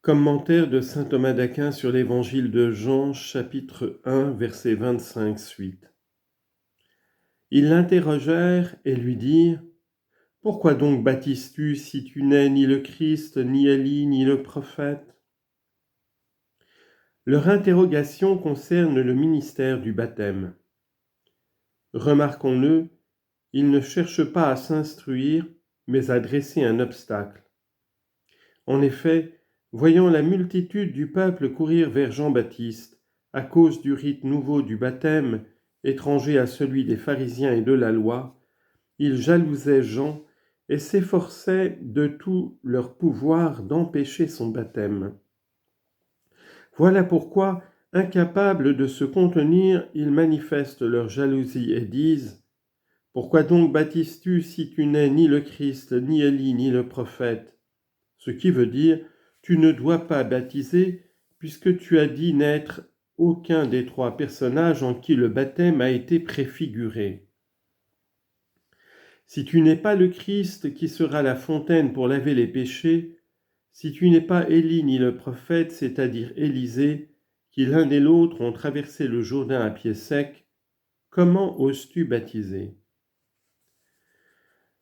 Commentaire de saint Thomas d'Aquin sur l'Évangile de Jean, chapitre 1, verset 25 suite. Ils l'interrogèrent et lui dirent : « Pourquoi donc baptises-tu si tu n'es ni le Christ, ni Élie, ni le prophète ?» Leur interrogation concerne le ministère du baptême. Remarquons-le, ils ne cherchent pas à s'instruire, mais à dresser un obstacle. En effet, voyant la multitude du peuple courir vers Jean-Baptiste, à cause du rite nouveau du baptême, étranger à celui des pharisiens et de la loi, ils jalousaient Jean et s'efforçaient de tout leur pouvoir d'empêcher son baptême. Voilà pourquoi, incapables de se contenir, ils manifestent leur jalousie et disent : « Pourquoi donc baptises-tu si tu n'es ni le Christ, ni Élie, ni le prophète ?» Ce qui veut dire : tu ne dois pas baptiser, puisque tu as dit n'être aucun des trois personnages en qui le baptême a été préfiguré. Si tu n'es pas le Christ qui sera la fontaine pour laver les péchés, si tu n'es pas Élie ni le prophète, c'est-à-dire Élisée, qui l'un et l'autre ont traversé le Jourdain à pied sec, comment oses-tu baptiser ?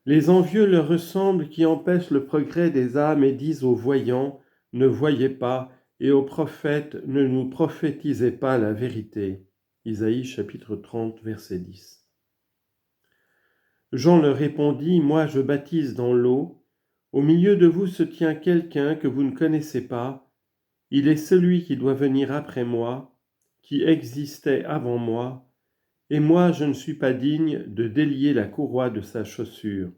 Les envieux leur ressemblent qui empêchent le progrès des âmes et disent aux voyants : ne voyez pas, et aux prophètes : ne nous prophétisez pas la vérité. Isaïe chapitre 30, verset 10. Jean leur répondit : moi je baptise dans l'eau. Au milieu de vous se tient quelqu'un que vous ne connaissez pas. Il est celui qui doit venir après moi, qui existait avant moi, et moi je ne suis pas digne de délier la courroie de sa chaussure.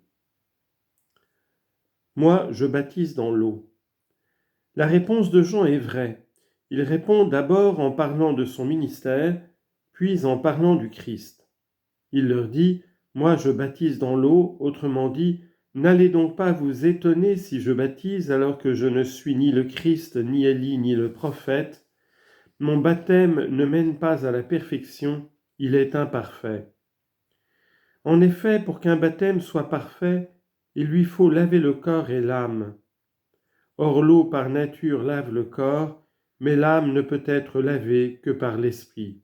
Moi, je baptise dans l'eau. La réponse de Jean est vraie. Il répond d'abord en parlant de son ministère, puis en parlant du Christ. Il leur dit : moi, je baptise dans l'eau, autrement dit, n'allez donc pas vous étonner si je baptise alors que je ne suis ni le Christ, ni Élie, ni le prophète. Mon baptême ne mène pas à la perfection, il est imparfait. En effet, pour qu'un baptême soit parfait, il lui faut laver le corps et l'âme. Or l'eau par nature lave le corps, mais l'âme ne peut être lavée que par l'esprit.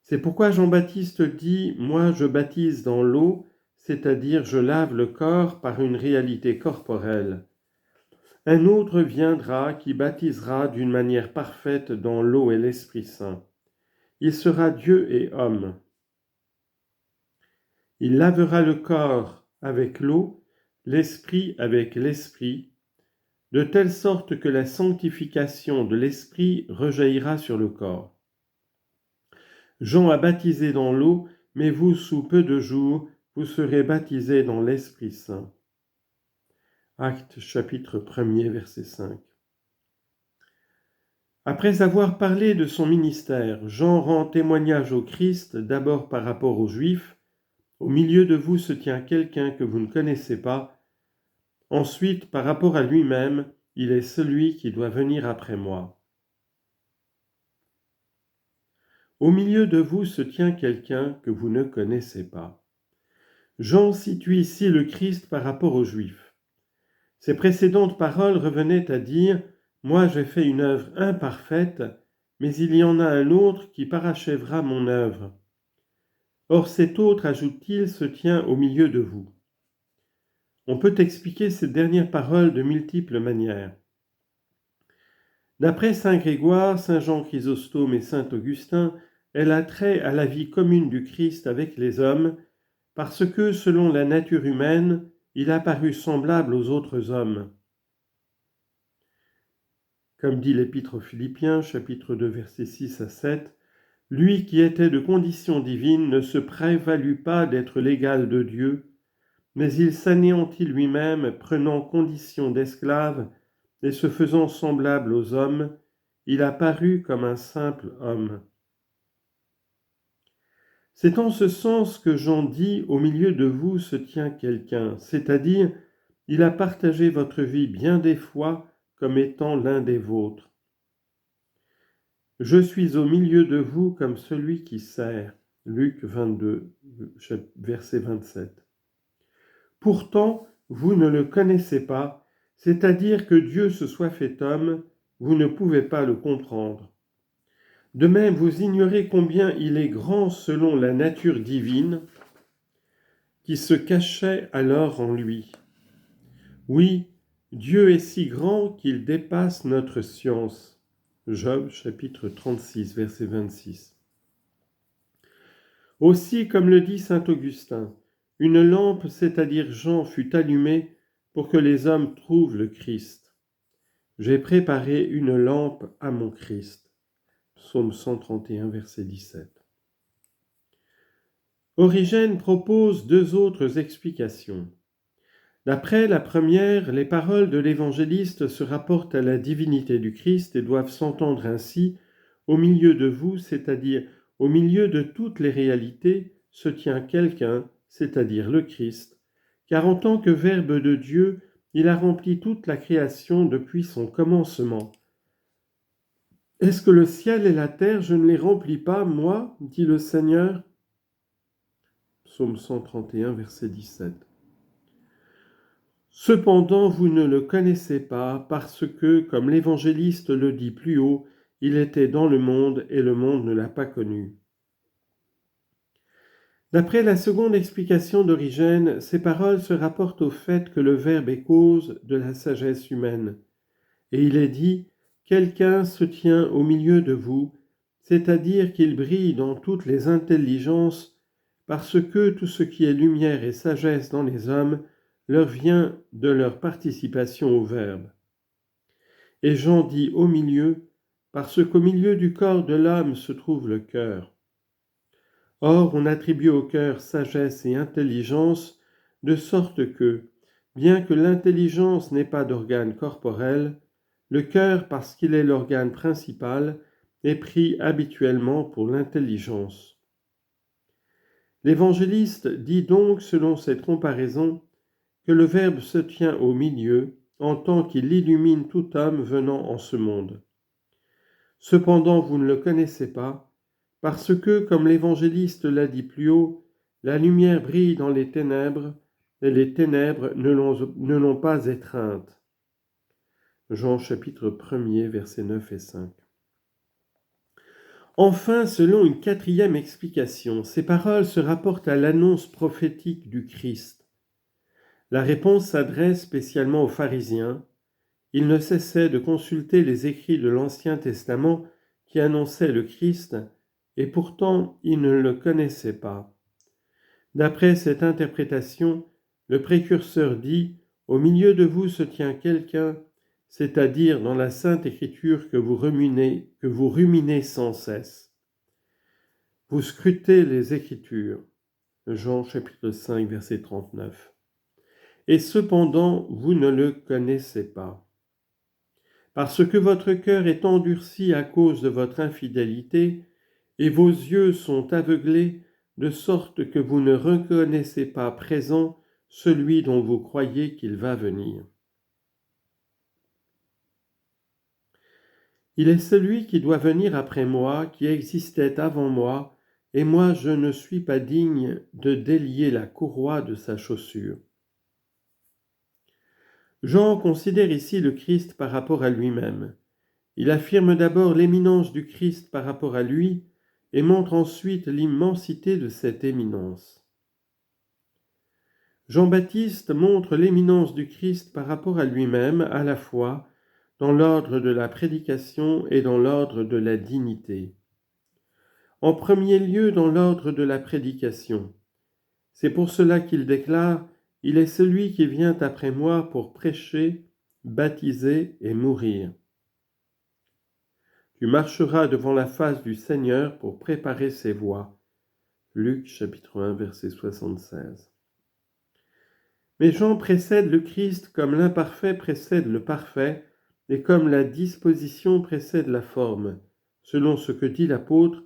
C'est pourquoi Jean-Baptiste dit : moi je baptise dans l'eau, c'est-à-dire je lave le corps par une réalité corporelle. Un autre viendra qui baptisera d'une manière parfaite dans l'eau et l'Esprit Saint. Il sera Dieu et homme. Il lavera le corps avec l'eau, l'esprit avec l'esprit, de telle sorte que la sanctification de l'esprit rejaillira sur le corps. Jean a baptisé dans l'eau, mais vous, sous peu de jours, vous serez baptisés dans l'Esprit Saint. Actes chapitre 1er, verset 5. Après avoir parlé de son ministère, Jean rend témoignage au Christ, d'abord par rapport aux Juifs. Au milieu de vous se tient quelqu'un que vous ne connaissez pas. Ensuite, par rapport à lui-même, il est celui qui doit venir après moi. Au milieu de vous se tient quelqu'un que vous ne connaissez pas. Jean situe ici le Christ par rapport aux Juifs. Ses précédentes paroles revenaient à dire : moi j'ai fait une œuvre imparfaite, mais il y en a un autre qui parachèvera mon œuvre. Or cet autre, ajoute-t-il, se tient au milieu de vous. On peut expliquer ces dernières paroles de multiples manières. D'après saint Grégoire, saint Jean Chrysostome et saint Augustin, elle a trait à la vie commune du Christ avec les hommes, parce que, selon la nature humaine, il a paru semblable aux autres hommes. Comme dit l'Épître aux Philippiens, chapitre 2, versets 6 à 7, « Lui qui était de condition divine ne se prévalut pas d'être l'égal de Dieu, mais il s'anéantit lui-même, prenant condition d'esclave et se faisant semblable aux hommes, il a paru comme un simple homme. » C'est en ce sens que Jean dit : au milieu de vous se tient quelqu'un, c'est-à-dire il a partagé votre vie bien des fois comme étant l'un des vôtres. Je suis au milieu de vous comme celui qui sert. Luc 22, verset 27. Pourtant, vous ne le connaissez pas, c'est-à-dire que Dieu se soit fait homme, vous ne pouvez pas le comprendre. De même, vous ignorez combien il est grand selon la nature divine qui se cachait alors en lui. Oui, Dieu est si grand qu'il dépasse notre science. Job chapitre 36, verset 26. Aussi, comme le dit saint Augustin, une lampe, c'est-à-dire Jean, fut allumée pour que les hommes trouvent le Christ. J'ai préparé une lampe à mon Christ. Psaume 131, verset 17. Origène propose deux autres explications. D'après la première, les paroles de l'évangéliste se rapportent à la divinité du Christ et doivent s'entendre ainsi: au milieu de vous, c'est-à-dire au milieu de toutes les réalités, se tient quelqu'un, c'est-à-dire le Christ, car en tant que Verbe de Dieu, il a rempli toute la création depuis son commencement. Est-ce que le ciel et la terre, je ne les remplis pas, moi, dit le Seigneur? Psaume 131, verset 17. Cependant, vous ne le connaissez pas parce que, comme l'évangéliste le dit plus haut, il était dans le monde et le monde ne l'a pas connu. D'après la seconde explication d'Origène, ces paroles se rapportent au fait que le Verbe est cause de la sagesse humaine. Et il est dit: « Quelqu'un se tient au milieu de vous, c'est-à-dire qu'il brille dans toutes les intelligences, parce que tout ce qui est lumière et sagesse dans les hommes leur vient de leur participation au Verbe. » Et Jean dit au milieu, parce qu'au milieu du corps de l'homme se trouve le cœur. Or, on attribue au cœur sagesse et intelligence, de sorte que, bien que l'intelligence n'ait pas d'organe corporel, le cœur, parce qu'il est l'organe principal, est pris habituellement pour l'intelligence. L'évangéliste dit donc, selon cette comparaison, que le Verbe se tient au milieu, en tant qu'il illumine tout homme venant en ce monde. Cependant, vous ne le connaissez pas, parce que, comme l'évangéliste l'a dit plus haut, la lumière brille dans les ténèbres, et les ténèbres ne l'ont pas étreinte. Jean chapitre 1er, versets 9 et 5. Enfin, selon une quatrième explication, ces paroles se rapportent à l'annonce prophétique du Christ. La réponse s'adresse spécialement aux pharisiens. Ils ne cessaient de consulter les écrits de l'Ancien Testament qui annonçaient le Christ, et pourtant ils ne le connaissaient pas. D'après cette interprétation, le précurseur dit: « Au milieu de vous se tient quelqu'un, c'est-à-dire dans la Sainte Écriture que vous ruminez sans cesse. Vous scrutez les Écritures. » Jean chapitre 5, verset 39. « Et cependant, vous ne le connaissez pas. Parce que votre cœur est endurci à cause de votre infidélité, et vos yeux sont aveuglés, de sorte que vous ne reconnaissez pas présent celui dont vous croyez qu'il va venir. » Il est celui qui doit venir après moi, qui existait avant moi, et moi je ne suis pas digne de délier la courroie de sa chaussure. Jean considère ici le Christ par rapport à lui-même. Il affirme d'abord l'éminence du Christ par rapport à lui et montre ensuite l'immensité de cette éminence. Jean-Baptiste montre l'éminence du Christ par rapport à lui-même à la fois dans l'ordre de la prédication et dans l'ordre de la dignité. En premier lieu, dans l'ordre de la prédication. C'est pour cela qu'il déclare: « Il est celui qui vient après moi pour prêcher, baptiser et mourir. » Tu marcheras devant la face du Seigneur pour préparer ses voies. Luc chapitre 1, verset 76. Mais Jean précède le Christ comme l'imparfait précède le parfait et comme la disposition précède la forme. Selon ce que dit l'apôtre,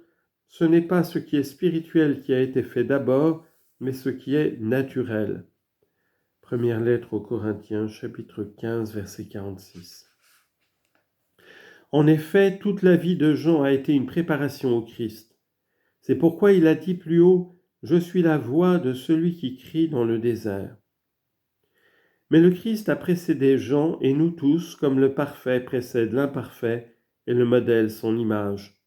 ce n'est pas ce qui est spirituel qui a été fait d'abord, mais ce qui est naturel. Première lettre aux Corinthiens, chapitre 15, verset 46. En effet, toute la vie de Jean a été une préparation au Christ. C'est pourquoi il a dit plus haut: « Je suis la voix de celui qui crie dans le désert. » Mais le Christ a précédé Jean et nous tous, comme le parfait précède l'imparfait et le modèle son image.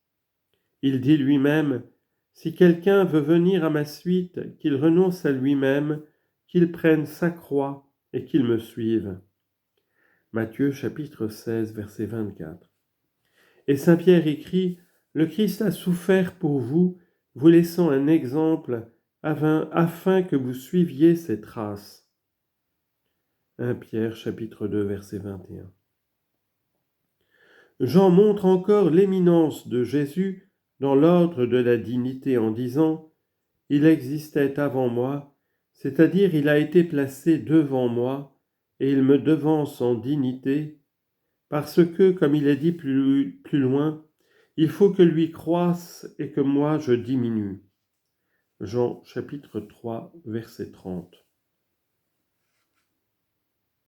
Il dit lui-même, « Si quelqu'un veut venir à ma suite, qu'il renonce à lui-même, qu'il prenne sa croix et qu'il me suive. » Matthieu chapitre 16, verset 24. Et Saint Pierre écrit, « Le Christ a souffert pour vous, vous laissant un exemple afin que vous suiviez ses traces. » 1 Pierre chapitre 2, verset 21. Jean montre encore l'éminence de Jésus dans l'ordre de la dignité en disant « Il existait avant moi, c'est-à-dire il a été placé devant moi, et il me devance en dignité, parce que, comme il est dit plus loin, il faut que lui croisse et que moi je diminue. » Jean chapitre 3, verset 30.